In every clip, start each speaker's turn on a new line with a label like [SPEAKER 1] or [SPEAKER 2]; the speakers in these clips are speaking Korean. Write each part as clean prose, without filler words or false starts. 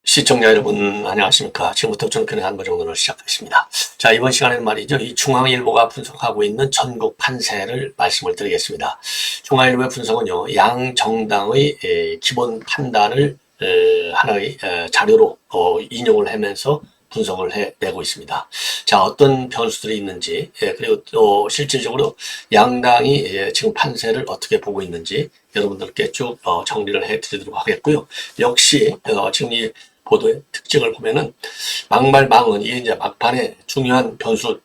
[SPEAKER 1] 시청자 여러분 안녕하십니까. 지금부터 정권의 한보정론을 시작하겠습니다. 자, 이번 시간에는 말이죠, 이 중앙일보가 분석하고 있는 전국 판세를 말씀을 드리겠습니다. 중앙일보의 분석은요, 양 정당의 기본 판단을 하나의 자료로 인용을 하면서 분석을 해내고 있습니다. 자, 어떤 변수들이 있는지, 그리고 또 실질적으로 양당이 지금 판세를 어떻게 보고 있는지 여러분들께 쭉 정리를 해드리도록 하겠고요. 역시 지금 이 보도의 특징을 보면은 막말망언, 이게 이제 막판에 중요한 변수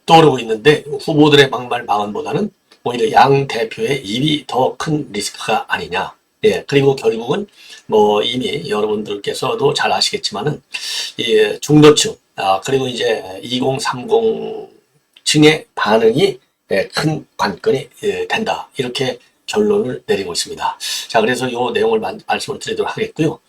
[SPEAKER 1] 떠오르고 있는데, 후보들의 막말망언보다는 오히려 양 대표의 입이 더 큰 리스크가 아니냐. 예, 그리고 결국은 뭐 이미 여러분들께서도 잘 아시겠지만은 이 중도층, 그리고 이제 2030층의 반응이 큰 관건이 된다, 이렇게 결론을 내리고 있습니다. 자, 그래서 이 내용을 말씀을 드리도록 하겠고요.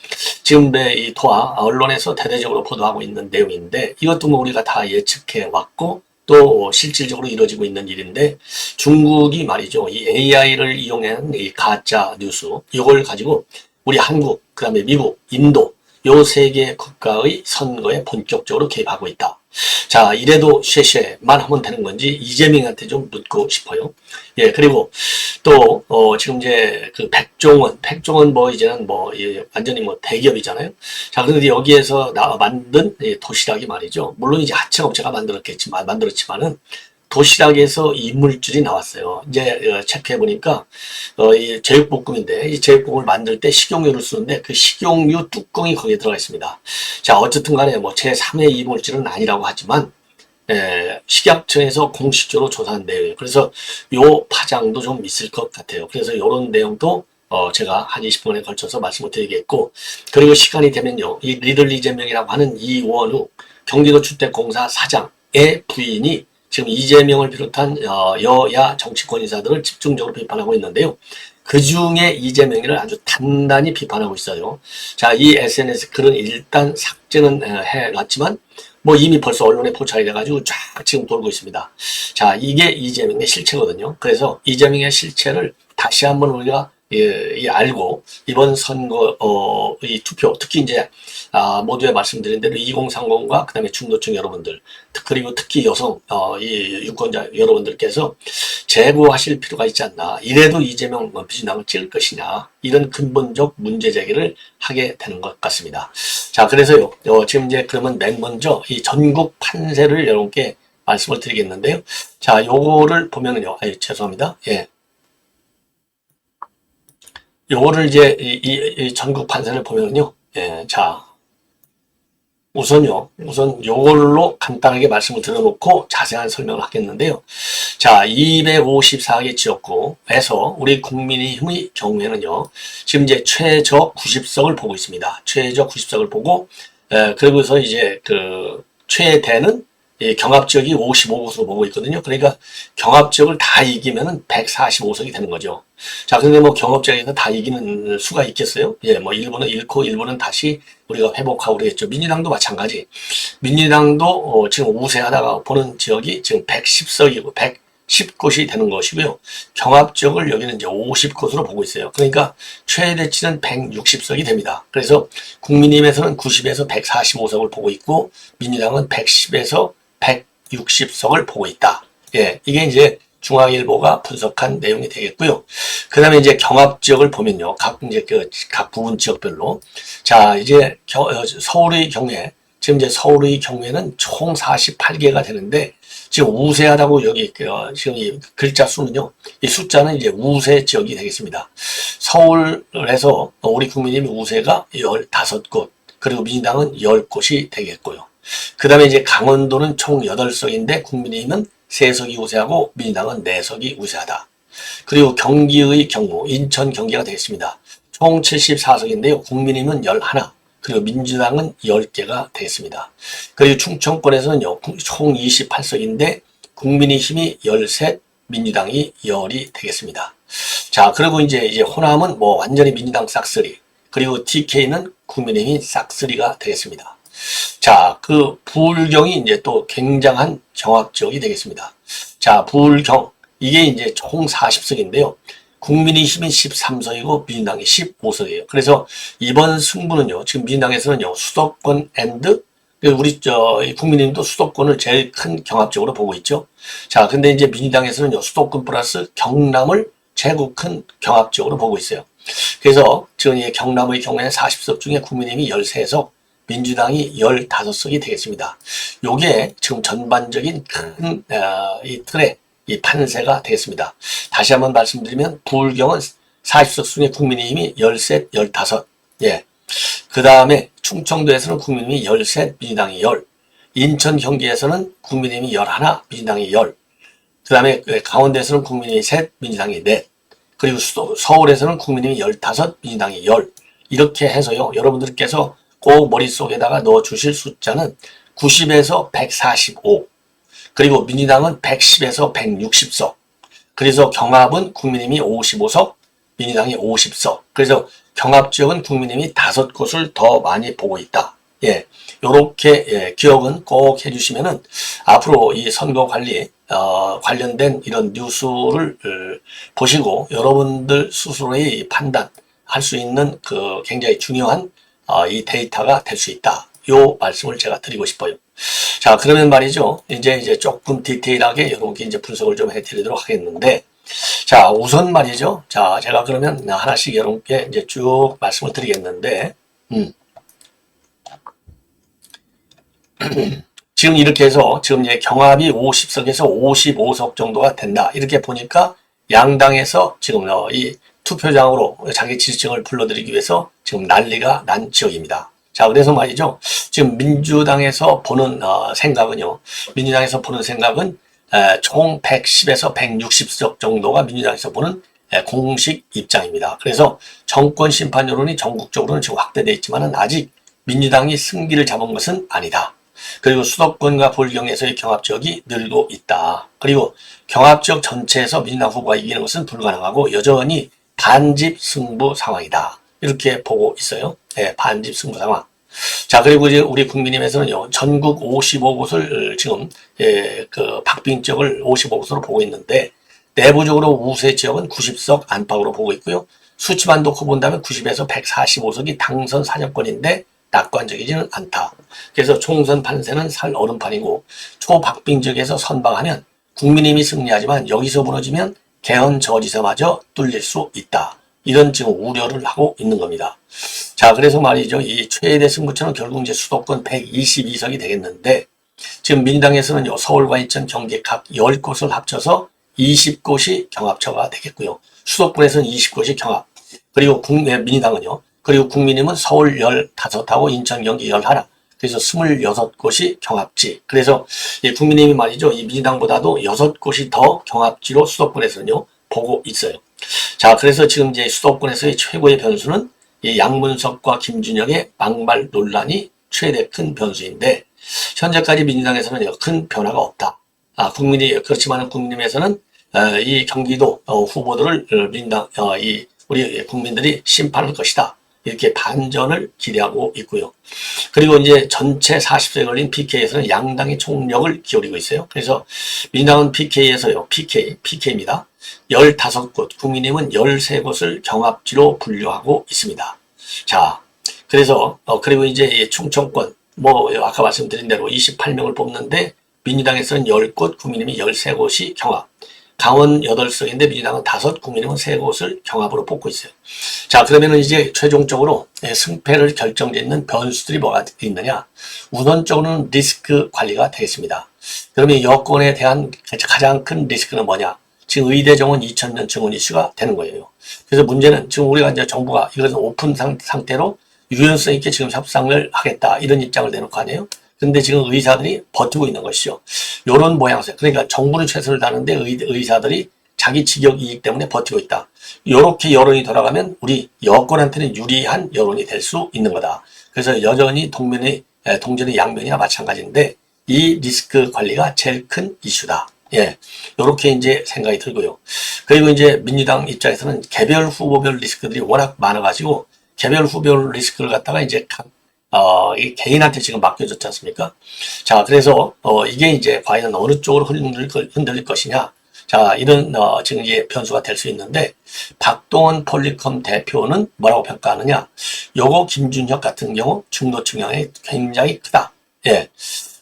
[SPEAKER 1] 지금 이 토화 언론에서 대대적으로 보도하고 있는 내용인데, 이것도 뭐 우리가 다 예측해 왔고 또 실질적으로 이루어지고 있는 일인데, 중국이 말이죠, 이 AI를 이용한 이 가짜 뉴스, 이걸 가지고 우리 한국, 그 다음에 미국, 인도, 요 세 개 국가의 선거에 본격적으로 개입하고 있다. 자, 이래도 쉐쉐만 하면 되는 건지 이재명한테 좀 묻고 싶어요. 예, 그리고 또 지금 이제 그 백종원 뭐 이제는 뭐 완전히 뭐 대기업이잖아요. 자, 그런데 여기에서 만든 도시락이 말이죠, 물론 이제 하청업체가 만들었지만은 도시락에서 이물질이 나왔어요. 이제 체크해 보니까 이 제육볶음인데, 이 제육볶음을 만들 때 식용유를 쓰는데 그 식용유 뚜껑이 거기에 들어가 있습니다. 자, 어쨌든 간에 뭐 제3의 이물질은 아니라고 하지만 식약청에서 공식적으로 조사한 내용이에요. 그래서 요 파장도 좀 있을 것 같아요. 그래서 이런 내용도 제가 한 20분에 걸쳐서 말씀을 드리겠고, 그리고 시간이 되면요, 이 리들 이재명이라고 하는 이원우 경기도 주택공사 사장의 부인이 지금 이재명을 비롯한 여야 정치권 인사들을 집중적으로 비판하고 있는데요. 그 중에 이재명을 아주 단단히 비판하고 있어요. 자, 이 SNS 글은 일단 삭제는 해놨지만 뭐 이미 벌써 언론에 포착이 돼가지고 쫙 지금 돌고 있습니다. 자, 이게 이재명의 실체거든요. 그래서 이재명의 실체를 다시 한번 우리가 알고 이번 선거 이 투표, 특히 이제 모두에 말씀드린 대로 2030과 그 다음에 중도층 여러분들, 그리고 특히 여성 이 유권자 여러분들께서 제고하실 필요가 있지 않나. 이래도 이재명 비준당을 찍을 것이냐, 이런 근본적 문제 제기를 하게 되는 것 같습니다. 자, 그래서요, 지금 이제 그러면 맨 먼저 이 전국 판세를 여러분께 말씀을 드리겠는데요. 자, 요거를 보면은요, 죄송합니다. 예. 요거를 이제 이 전국 판세를 보면은요, 예, 자, 우선 요걸로 간단하게 말씀을 드려놓고 자세한 설명을 하겠는데요. 자, 254개 지역구에서 우리 국민의힘의 경우에는요, 지금 이제 최저 90석을 보고 있습니다. 최저 90석을 보고, 그러고서 이제 그 최대는 경합지역이 55곳으로 보고 있거든요. 그러니까 경합지역을 다 이기면은 145석이 되는 거죠. 자, 근데 뭐 경합지역에서 다 이기는 수가 있겠어요? 예, 뭐 일부는 잃고 일부는 다시 우리가 회복하고 그러겠죠. 민주당도 마찬가지. 민주당도 지금 우세하다가 보는 지역이 지금 110석이고 110곳이 되는 것이고요. 경합지역을 여기는 이제 50곳으로 보고 있어요. 그러니까 최대치는 160석이 됩니다. 그래서 국민의힘에서는 90에서 145석을 보고 있고, 민주당은 110에서 160석을 보고 있다. 예, 이게 이제 중앙일보가 분석한 내용이 되겠고요. 그 다음에 이제 경합지역을 보면요, 각 부분 지역별로. 자, 이제 서울의 경우에, 지금 이제 서울의 경우에는 총 48개가 되는데, 지금 우세하다고 여기 지금 이 글자 수는요, 이 숫자는 이제 우세 지역이 되겠습니다. 서울에서 우리 국민의힘 우세가 15곳, 그리고 민주당은 10곳이 되겠고요. 그 다음에 이제 강원도는 총 8석인데 국민의힘은 3석이 우세하고 민주당은 4석이 우세하다. 그리고 경기의 경우 인천 경기가 되겠습니다. 총 74석인데요. 국민의힘은 11, 그리고 민주당은 10개가 되겠습니다. 그리고 충청권에서는요, 총 28석인데 국민의힘이 13, 민주당이 10이 되겠습니다. 자, 그리고 이제 호남은 뭐 완전히 민주당 싹쓸이, 그리고 TK는 국민의힘이 싹쓸이가 되겠습니다. 자, 그 부울경이 이제 또 굉장한 경합지역이 되겠습니다. 자, 부울경. 이게 이제 총 40석인데요. 국민의힘이 13석이고 민주당이 15석이에요. 그래서 이번 승부는요, 지금 민주당에서는요, 수도권 앤드 우리 국민의힘도 수도권을 제일 큰 경합적으로 보고 있죠. 자, 근데 이제 민주당에서는요, 수도권 플러스 경남을 최고 큰 경합적으로 보고 있어요. 그래서 지금 이 경남의 경우에 40석 중에 국민의힘이 13석, 민주당이 15석이 되겠습니다. 요게 지금 전반적인 큰 이 틀의 이 판세가 되겠습니다. 다시 한번 말씀드리면 부울경은 40석 중에 국민의힘이 13, 15. 예. 그 다음에 충청도에서는 국민의힘이 13, 민주당이 10. 인천 경기에서는 국민의힘이 11, 민주당이 10. 그 다음에 강원도에서는 국민의힘이 3, 민주당이 4. 그리고 서울에서는 국민의힘이 15, 민주당이 10. 이렇게 해서요. 여러분들께서 꼭 머릿속에다가 넣어주실 숫자는 90에서 145. 그리고 민주당은 110에서 160석. 그래서 경합은 국민의힘이 55석, 민주당이 50석. 그래서 경합지역은 국민의힘이 5곳을 더 많이 보고 있다. 예, 요렇게 기억은 꼭 해주시면은 앞으로 이 선거 관리 관련된 이런 뉴스를 보시고 여러분들 스스로의 판단할 수 있는 그 굉장히 중요한 이 데이터가 될 수 있다. 요 말씀을 제가 드리고 싶어요. 자, 그러면 말이죠. 이제 조금 디테일하게 여러분께 이제 분석을 좀 해드리도록 하겠는데, 자, 우선 말이죠. 자, 제가 그러면 하나씩 여러분께 이제 쭉 말씀을 드리겠는데, 지금 이렇게 해서 지금 이제 경합이 50석에서 55석 정도가 된다. 이렇게 보니까 양당에서 지금 이 투표장으로 자기 지지층을 불러들이기 위해서 지금 난리가 난 지역입니다. 자, 그래서 말이죠. 지금 민주당에서 보는 생각은요. 민주당에서 보는 생각은 총 110에서 160석 정도가 민주당에서 보는 공식 입장입니다. 그래서 정권 심판 여론이 전국적으로는 지금 확대되어 있지만은 아직 민주당이 승기를 잡은 것은 아니다. 그리고 수도권과 부울경에서의 경합지역이 늘고 있다. 그리고 경합지역 전체에서 민주당 후보가 이기는 것은 불가능하고 여전히 반집 승부 상황이다. 이렇게 보고 있어요. 네, 반집 승부 상황. 자, 그리고 이제 우리 국민의힘에서는요, 전국 55곳을 지금, 그 박빙 지역을 55곳으로 보고 있는데, 내부적으로 우세 지역은 90석 안팎으로 보고 있고요. 수치만 놓고 본다면 90에서 145석이 당선 사정권인데, 낙관적이지는 않다. 그래서 총선 판세는 살 얼음판이고, 초박빙 지역에서 선방하면 국민의힘이 승리하지만 여기서 무너지면 개헌 저지서마저 뚫릴 수 있다. 이런 지금 우려를 하고 있는 겁니다. 자, 그래서 말이죠. 이 최대 승부처는 결국 이제 수도권 122석이 되겠는데, 지금 민주당에서는요, 서울과 인천, 경기 각 10곳을 합쳐서 20곳이 경합처가 되겠고요. 수도권에서는 20곳이 경합. 그리고 민주당은요, 그리고 국민의힘은 서울 15하고 인천, 경기 11. 그래서 26곳이 경합지. 그래서 이 국민의힘이 말이죠. 이 민주당보다도 6곳이 더 경합지로 수도권에서는요, 보고 있어요. 자, 그래서 지금 이제 수도권에서의 최고의 변수는 이 양문석과 김준영의 막말 논란이 최대 큰 변수인데, 현재까지 민주당에서는 큰 변화가 없다. 그렇지만 국민의힘에서는 이 경기도 후보들을 민주당, 우리 국민들이 심판할 것이다. 이렇게 반전을 기대하고 있고요. 그리고 이제 전체 40세에 걸린 PK에서는 양당이 총력을 기울이고 있어요. 그래서 민주당은 PK에서요, PK입니다. 15곳, 국민의힘은 13곳을 경합지로 분류하고 있습니다. 자, 그래서, 그리고 이제 충청권, 아까 말씀드린 대로 28명을 뽑는데, 민주당에서는 10곳, 국민의힘이 13곳이 경합. 강원 8석인데 민주당은 5, 국민의힘은 3곳을 경합으로 뽑고 있어요. 자, 그러면은 이제 최종적으로 승패를 결정짓는 변수들이 뭐가 있느냐? 우선적으로는 리스크 관리가 되겠습니다. 그러면 여권에 대한 가장 큰 리스크는 뭐냐? 지금 의대 정원 2000년 정원 이슈가 되는 거예요. 그래서 문제는 지금 우리가 이제 정부가 이것은 오픈 상태로 유연성 있게 지금 협상을 하겠다 이런 입장을 내놓고 하네요. 근데 지금 의사들이 버티고 있는 것이죠. 요런 모양새. 그러니까 정부는 최선을 다하는데 의사들이 자기 직역 이익 때문에 버티고 있다. 요렇게 여론이 돌아가면 우리 여권한테는 유리한 여론이 될 수 있는 거다. 그래서 여전히 동전의 양면이나 마찬가지인데 이 리스크 관리가 제일 큰 이슈다. 예. 요렇게 이제 생각이 들고요. 그리고 이제 민주당 입장에서는 개별 후보별 리스크들이 워낙 많아가지고 개별 후보별 리스크를 갖다가 이제 이 개인한테 지금 맡겨졌지 않습니까? 자, 그래서, 이게 이제 과연 어느 쪽으로 흔들릴 것이냐. 자, 이런, 지금 이게 변수가 될 수 있는데, 박동원 폴리컴 대표는 뭐라고 평가하느냐. 요거 김준혁 같은 경우 중도층 영향이 굉장히 크다. 예.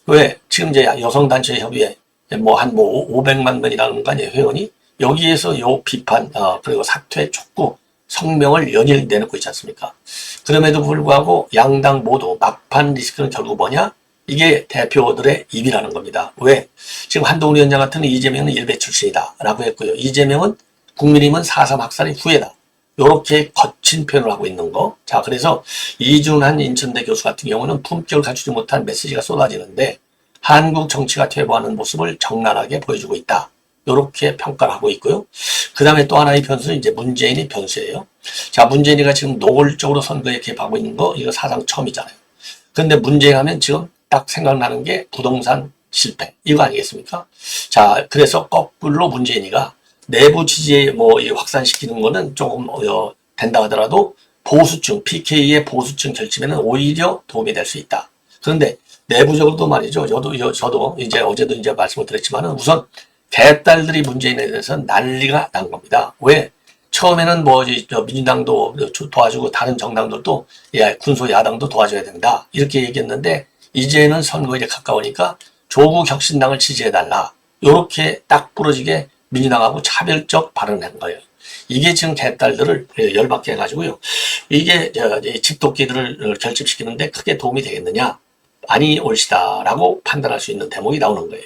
[SPEAKER 1] 왜? 지금 이제 여성단체 협의회, 500만 명이라는 거 아니에요, 회원이? 여기에서 요 비판, 그리고 사퇴 촉구, 성명을 연일 내놓고 있지 않습니까? 그럼에도 불구하고 양당 모두 막판 리스크는 결국 뭐냐? 이게 대표들의 입이라는 겁니다. 왜? 지금 한동훈 위원장 같은 이재명은 일베 출신이다 라고 했고요. 이재명은 국민의힘은 4.3 학살의 후예다. 요렇게 거친 표현을 하고 있는 거. 자, 그래서 이준한 인천대 교수 같은 경우는 품격을 갖추지 못한 메시지가 쏟아지는데 한국 정치가 퇴보하는 모습을 적나라하게 보여주고 있다. 요렇게 평가를 하고 있고요. 그 다음에 또 하나의 변수는 이제 문재인이 변수예요. 자, 문재인이가 지금 노골적으로 선거에 개입하고 있는 거, 이거 사상 처음이잖아요. 그런데 문재인 하면 지금 딱 생각나는 게 부동산 실패. 이거 아니겠습니까? 자, 그래서 거꾸로 문재인이가 내부 지지 확산시키는 거는 조금, 된다 하더라도 보수층, PK의 보수층 결집에는 오히려 도움이 될 수 있다. 그런데 내부적으로도 말이죠. 저도 이제 어제도 이제 말씀을 드렸지만은 우선 개딸들이 문재인에 대해서 난리가 난 겁니다. 왜? 처음에는 민주당도 도와주고 다른 정당들도 군소 야당도 도와줘야 된다. 이렇게 얘기했는데 이제는 선거에 가까우니까 조국 혁신당을 지지해달라. 이렇게 딱 부러지게 민주당하고 차별적 발언을 한 거예요. 이게 지금 개딸들을 열받게 해가지고요. 이게 집도끼들을 결집시키는데 크게 도움이 되겠느냐? 아니 옳시다라고 판단할 수 있는 대목이 나오는 거예요.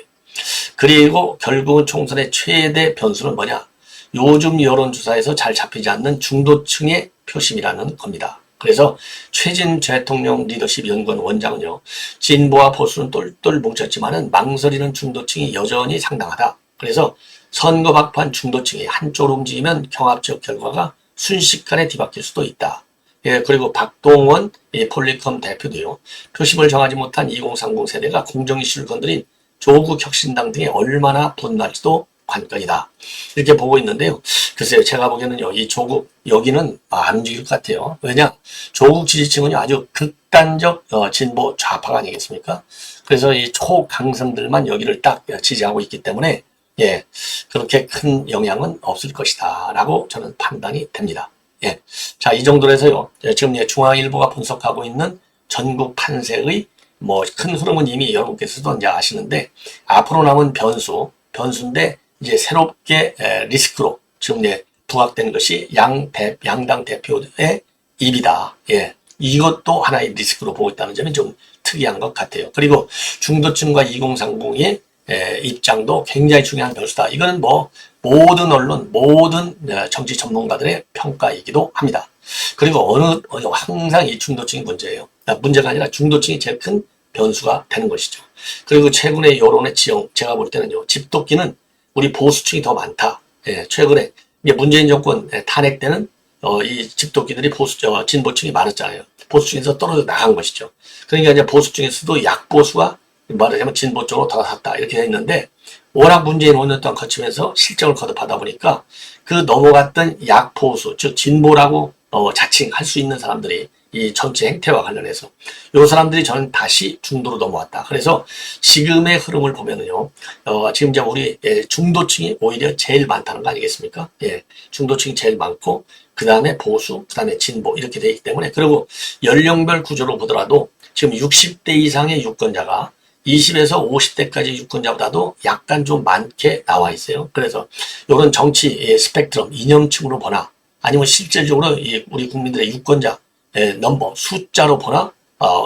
[SPEAKER 1] 그리고 결국은 총선의 최대 변수는 뭐냐? 요즘 여론조사에서 잘 잡히지 않는 중도층의 표심이라는 겁니다. 그래서 최진 대통령 리더십 연구원 원장은요. 진보와 보수는 똘똘 뭉쳤지만은 망설이는 중도층이 여전히 상당하다. 그래서 선거 막판 중도층이 한쪽으로 움직이면 경합적 결과가 순식간에 뒤바뀔 수도 있다. 예, 그리고 박동원 폴리컴 대표도요. 표심을 정하지 못한 2030 세대가 공정 이슈를 건드린 조국 혁신당 등에 얼마나 분노할지도 관건이다. 이렇게 보고 있는데요. 글쎄요, 제가 보기에는요, 이 조국, 여기는 안 움직일 것 같아요. 왜냐? 조국 지지층은 아주 극단적 진보 좌파가 아니겠습니까? 그래서 이 초강성들만 여기를 딱 지지하고 있기 때문에, 예, 그렇게 큰 영향은 없을 것이다. 라고 저는 판단이 됩니다. 예. 자, 이 정도로 해서요, 지금 중앙일보가 분석하고 있는 전국 판세의 큰 흐름은 이미 여러분께서도 이제 아시는데, 앞으로 남은 변수인데, 이제 새롭게 리스크로 지금 부각되는 것이 양당 대표의 입이다. 예. 이것도 하나의 리스크로 보고 있다는 점이 좀 특이한 것 같아요. 그리고 중도층과 2030의 입장도 굉장히 중요한 변수다. 이거는 모든 언론, 모든 정치 전문가들의 평가이기도 합니다. 그리고 항상 이 중도층이 문제예요. 문제가 아니라 중도층이 제일 큰 변수가 되는 것이죠. 그리고 최근의 여론의 지형, 제가 볼 때는요, 집도끼는 우리 보수층이 더 많다. 예, 최근에 문재인 정권 탄핵 때는 이 집도끼들이 진보층이 많았잖아요. 보수층에서 떨어져 나간 것이죠. 그러니까 이제 보수층에서도 약보수가 말하자면 진보 쪽으로 돌아섰다 이렇게 돼 있는데 워낙 문재인 5년 동안 거치면서 실적을 거듭하다 보니까 그 넘어갔던 약보수, 즉 진보라고 자칭할 수 있는 사람들이 이 정치 행태와 관련해서 이 사람들이 저는 다시 중도로 넘어왔다. 그래서 지금의 흐름을 보면은요, 지금 이제 우리 중도층이 오히려 제일 많다는 거 아니겠습니까? 예, 중도층이 제일 많고 그 다음에 보수, 그 다음에 진보 이렇게 되기 때문에 그리고 연령별 구조로 보더라도 지금 60대 이상의 유권자가 20에서 50대까지 유권자보다도 약간 좀 많게 나와 있어요. 그래서 이런 정치 스펙트럼 이념층으로 보나 아니면 실질적으로 우리 국민들의 유권자 넘버 숫자로 보나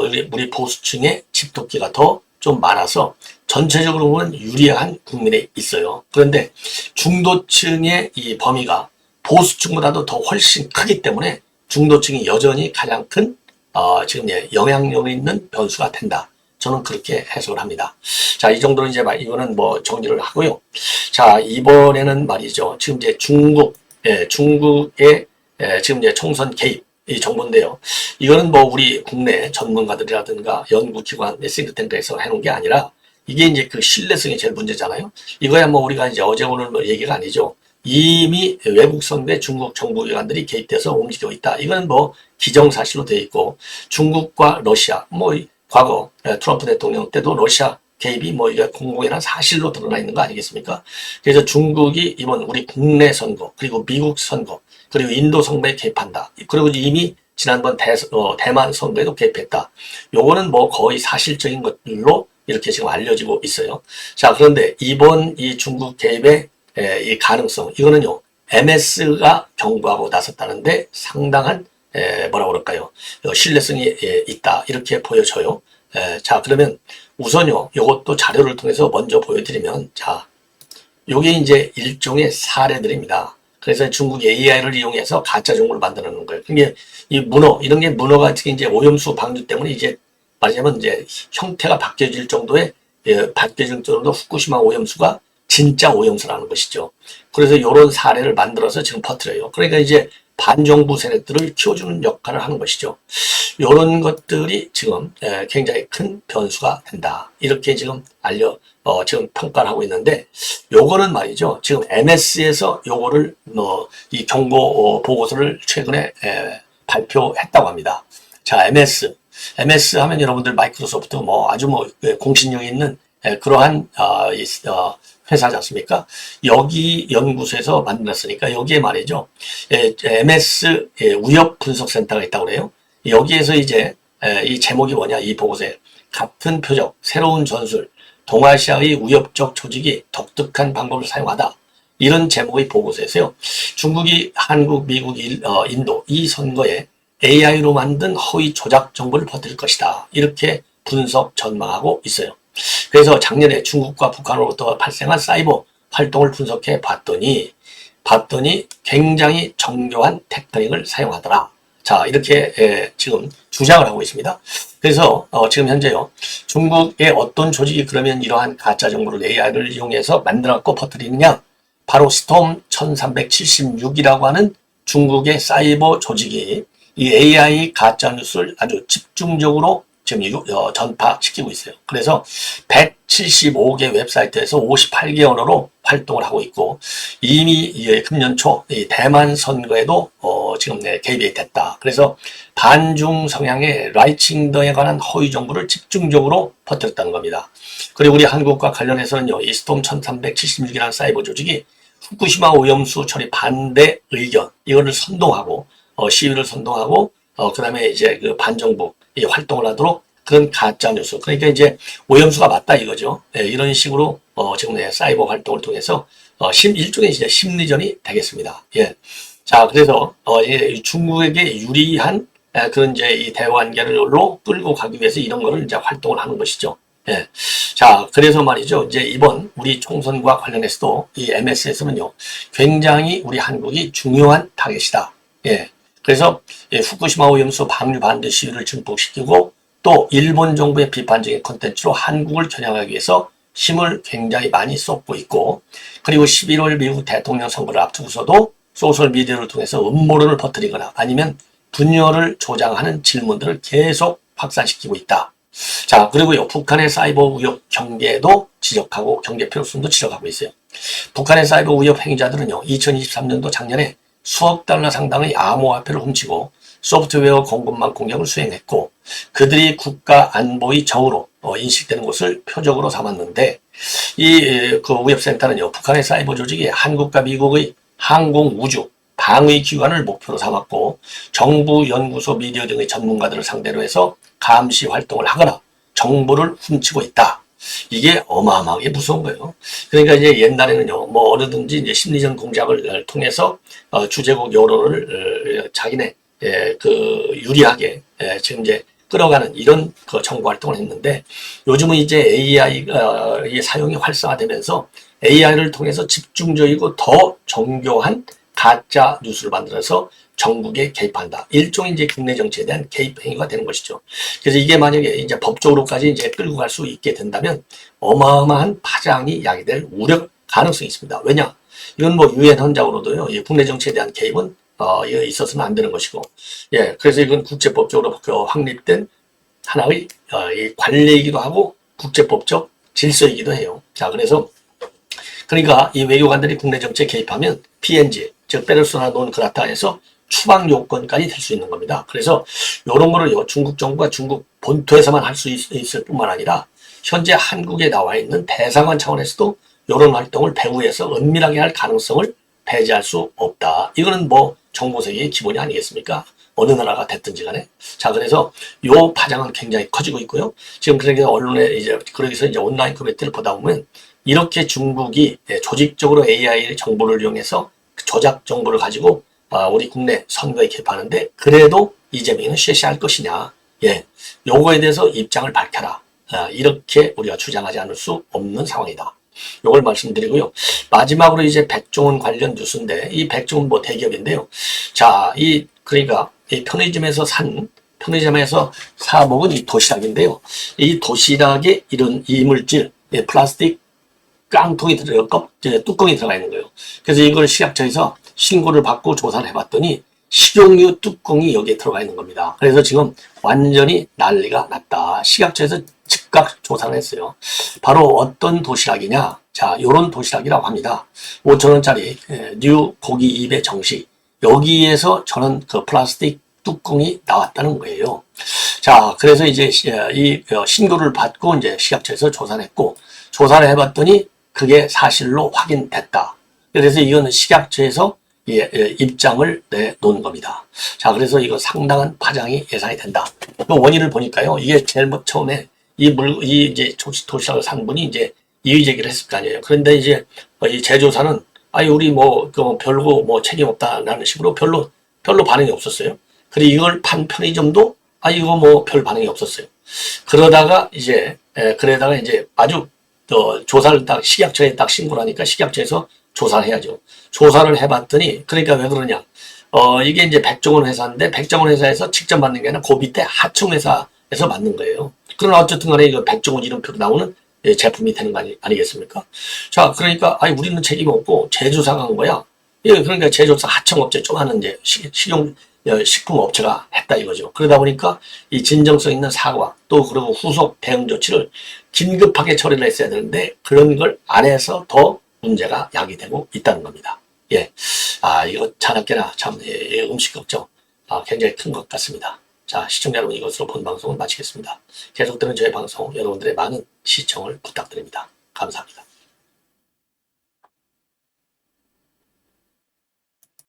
[SPEAKER 1] 우리 보수층의 집도끼가 더 좀 많아서 전체적으로 보면 유리한 국민에 있어요. 그런데 중도층의 이 범위가 보수층보다도 더 훨씬 크기 때문에 중도층이 여전히 가장 큰 지금 영향력 있는 변수가 된다. 저는 그렇게 해석을 합니다. 자, 이 정도는 이제 이거는 정리를 하고요. 자, 이번에는 말이죠. 지금 이제 중국의 지금 이제 총선 개입 이 정보인데요. 이거는 우리 국내 전문가들이라든가 연구기관, 싱크탱크에서 해놓은 게 아니라 이게 이제 그 신뢰성이 제일 문제잖아요. 이거야 우리가 이제 어제 오늘 얘기가 아니죠. 이미 외국 선거에 중국 정부기관들이 개입돼서 움직이고 있다. 이건 뭐 기정사실로 되어 있고, 중국과 러시아, 뭐 과거 트럼프 대통령 때도 러시아 개입이 뭐 이게 공공연한 사실로 드러나 있는 거 아니겠습니까? 그래서 중국이 이번 우리 국내 선거, 그리고 미국 선거, 그리고 인도 선거에 개입한다. 그리고 이미 지난번 대만 선거에도 개입했다. 요거는 뭐 거의 사실적인 것들로 이렇게 지금 알려지고 있어요. 자, 그런데 이번 이 중국 개입의 이 가능성, 이거는요, MS가 경고하고 나섰다는데 상당한 뭐라 그럴까요? 신뢰성이 있다. 이렇게 보여져요. 자, 그러면 우선요, 이것도 자료를 통해서 먼저 보여드리면, 자, 요게 이제 일종의 사례들입니다. 그래서 중국 AI를 이용해서 가짜 정보를 만들어내는 거예요. 이게 이 문어, 이런 게 문어가 특히 이제 오염수 방류 때문에 이제 말하자면 이제 형태가 바뀌어질 정도의, 바뀌어질 정도로 후쿠시마 오염수가 진짜 오염수라는 것이죠. 그래서 이런 사례를 만들어서 지금 퍼뜨려요. 그러니까 이제 반정부 세력들을 키워주는 역할을 하는 것이죠. 이런 것들이 지금 굉장히 큰 변수가 된다. 이렇게 지금 지금 평가를 하고 있는데, 요거는 말이죠. 지금 MS에서 요거를 이 경고 보고서를 최근에 발표했다고 합니다. 자, MS 하면 여러분들 마이크로소프트 뭐 아주 뭐 공신력 있는 그러한 회사지 않습니까? 여기 연구소에서 만들었으니까 여기에 말이죠. MS 위협 분석 센터가 있다고 그래요. 여기에서 이제 이 제목이 뭐냐, 이 보고서에 같은 표적, 새로운 전술, 동아시아의 위협적 조직이 독특한 방법을 사용하다. 이런 제목의 보고서에서요. 중국이 한국, 미국, 인도 이 선거에 AI로 만든 허위 조작 정보를 퍼뜨릴 것이다. 이렇게 분석 전망하고 있어요. 그래서 작년에 중국과 북한으로부터 발생한 사이버 활동을 분석해 봤더니 굉장히 정교한 테크닉을 사용하더라. 자, 이렇게 지금 주장을 하고 있습니다. 그래서 지금 현재요, 중국의 어떤 조직이 그러면 이러한 가짜 정보를 AI를 이용해서 만들어갖고 퍼뜨리느냐? 바로 스톰 1376이라고 하는 중국의 사이버 조직이 이 AI 가짜 뉴스를 아주 집중적으로 지금 전파시키고 있어요. 그래서 175개 웹사이트에서 58개 언어로 활동을 하고 있고, 이미 금년 초 대만 선거에도 지금 개입이 됐다. 그래서 반중 성향의 라이칭더에 관한 허위 정보를 집중적으로 퍼뜨렸다는 겁니다. 그리고 우리 한국과 관련해서는요, 이 스톰 1376이라는 사이버 조직이 후쿠시마 오염수 처리 반대 의견, 이거를 선동하고, 시위를 선동하고, 그 다음에 이제 그 반정부 활동을 하도록 그런 가짜 뉴스. 그러니까 이제 오염수가 맞다 이거죠. 이런 식으로 지금 사이버 활동을 통해서 일종의 이제 심리전이 되겠습니다. 예. 자, 그래서 중국에게 유리한 그런 이제 이 대화관계로 끌고 가기 위해서 이런 거를 이제 활동을 하는 것이죠. 예. 자, 그래서 말이죠. 이제 이번 우리 총선과 관련해서도 이 MS에서는요, 굉장히 우리 한국이 중요한 타겟이다. 예. 그래서 후쿠시마 오염수 방류 반대 시위를 증폭시키고, 또 일본 정부의 비판적인 콘텐츠로 한국을 겨냥하기 위해서 힘을 굉장히 많이 쏟고 있고, 그리고 11월 미국 대통령 선거를 앞두고서도 소셜미디어를 통해서 음모론을 퍼뜨리거나 아니면 분열을 조장하는 질문들을 계속 확산시키고 있다. 자, 그리고요, 북한의 사이버 위협 경계도 지적하고, 경계 필요성도 지적하고 있어요. 북한의 사이버 위협 행위자들은요, 2023년도 작년에 수억 달러 상당의 암호화폐를 훔치고 소프트웨어 공급망 공격을 수행했고, 그들이 국가 안보의 적으로 인식되는 것을 표적으로 삼았는데, 그 위협센터는요, 북한의 사이버 조직이 한국과 미국의 항공, 우주, 방위 기관을 목표로 삼았고, 정부, 연구소, 미디어 등의 전문가들을 상대로 해서 감시 활동을 하거나 정보를 훔치고 있다. 이게 어마어마하게 무서운 거예요. 그러니까 이제 옛날에는요, 뭐 어느든지 이제 심리전 공작을 통해서 주제국 여론을 자기네 유리하게 지금 이제 끌어가는 이런 그 정보 활동을 했는데, 요즘은 이제 AI가 사용이 활성화되면서 AI를 통해서 집중적이고 더 정교한 가짜 뉴스를 만들어서 정국에 개입한다. 일종의 이제 국내 정치에 대한 개입 행위가 되는 것이죠. 그래서 이게 만약에 이제 법적으로까지 이제 끌고 갈 수 있게 된다면 어마어마한 파장이 야기될 우려 가능성이 있습니다. 왜냐? 이건 뭐 유엔 헌장으로도요, 국내 정치에 대한 개입은 있어서는 안 되는 것이고, 예, 그래서 이건 국제법적으로 확립된 하나의 이 관례이기도 하고 국제법적 질서이기도 해요. 자, 그래서 그러니까 이 외교관들이 국내 정치에 개입하면 PNG, 즉 페르소나 논 그라타에서 추방 요건까지 될 수 있는 겁니다. 그래서 이런 거를 중국 정부가 중국 본토에서만 할 수 있을 뿐만 아니라 현재 한국에 나와 있는 대사관 차원에서도 이런 활동을 배후에서 은밀하게 할 가능성을 배제할 수 없다. 이거는 뭐 정보세계의 기본이 아니겠습니까? 어느 나라가 됐든지 간에. 자, 그래서 요 파장은 굉장히 커지고 있고요. 지금 그러니까 언론에 이제, 그러기서 이제 온라인 커뮤니티를 보다 보면 이렇게 중국이 조직적으로 AI 정보를 이용해서 조작 정보를 가지고 우리 국내 선거에 개입하는데 그래도 이재명은 쇄신할 것이냐. 예. 요거에 대해서 입장을 밝혀라. 이렇게 우리가 주장하지 않을 수 없는 상황이다. 요걸 말씀드리고요. 마지막으로 이제 백종원 관련 뉴스인데, 이 백종원 뭐 대기업인데요. 자, 그러니까 이 편의점에서 사 먹은 이 도시락인데요. 이 도시락에 이런 이물질, 플라스틱 깡통이 뚜껑이 들어가 있는 거예요. 그래서 이걸 식약처에서 신고를 받고 조사를 해봤더니 식용유 뚜껑이 여기에 들어가 있는 겁니다. 그래서 지금 완전히 난리가 났다. 식약처에서 즉각 조사를 했어요. 바로 어떤 도시락이냐? 자, 요런 도시락이라고 합니다. 5,000원짜리 뉴 고기 입에 정식. 여기에서 저는 그 플라스틱 뚜껑이 나왔다는 거예요. 자, 그래서 이제 이 신고를 받고 이제 식약처에서 조사를 했고, 조사를 해봤더니 그게 사실로 확인됐다. 그래서 이거는 식약처에서 입장을 내놓은 겁니다. 자, 그래서 이거 상당한 파장이 예상이 된다. 그 원인을 보니까요, 이게 제일 처음에 이제 도시락을 산 분이 이제 이의 제기를 했을 거 아니에요. 그런데 이제 이 제조사는 우리 별거 책임 없다라는 식으로 별로 반응이 없었어요. 그리고 이걸 판 편의점도 이거 별 반응이 없었어요. 그러다가 이제 아주 조사를 딱 식약처에 딱 신고를 하니까 식약처에서 조사를 해야죠. 조사를 해봤더니, 그러니까 왜 그러냐. 이게 이제 백종원 회사인데, 백종원 회사에서 직접 만든 게 아니라 그 밑에 하청회사에서 만든 거예요. 그러나 어쨌든 간에 이거 백종원 이름표로 나오는 제품이 되는 거 아니겠습니까? 자, 그러니까, 우리는 책임 없고, 제조사가 한 거야. 그러니까 제조사 하청업체 좀 하는 이제 식품업체가 했다 이거죠. 그러다 보니까 이 진정성 있는 사과, 또 그리고 후속 대응 조치를 긴급하게 처리를 했어야 되는데, 그런 걸 안 해서 더 문제가 야기되고 있다는 겁니다. 예. 이거 자나깨나 참, 음식 걱정, 굉장히 큰 것 같습니다. 자, 시청자 여러분, 이것으로 본 방송을 마치겠습니다. 계속되는 저의 방송, 여러분들의 많은 시청을 부탁드립니다. 감사합니다.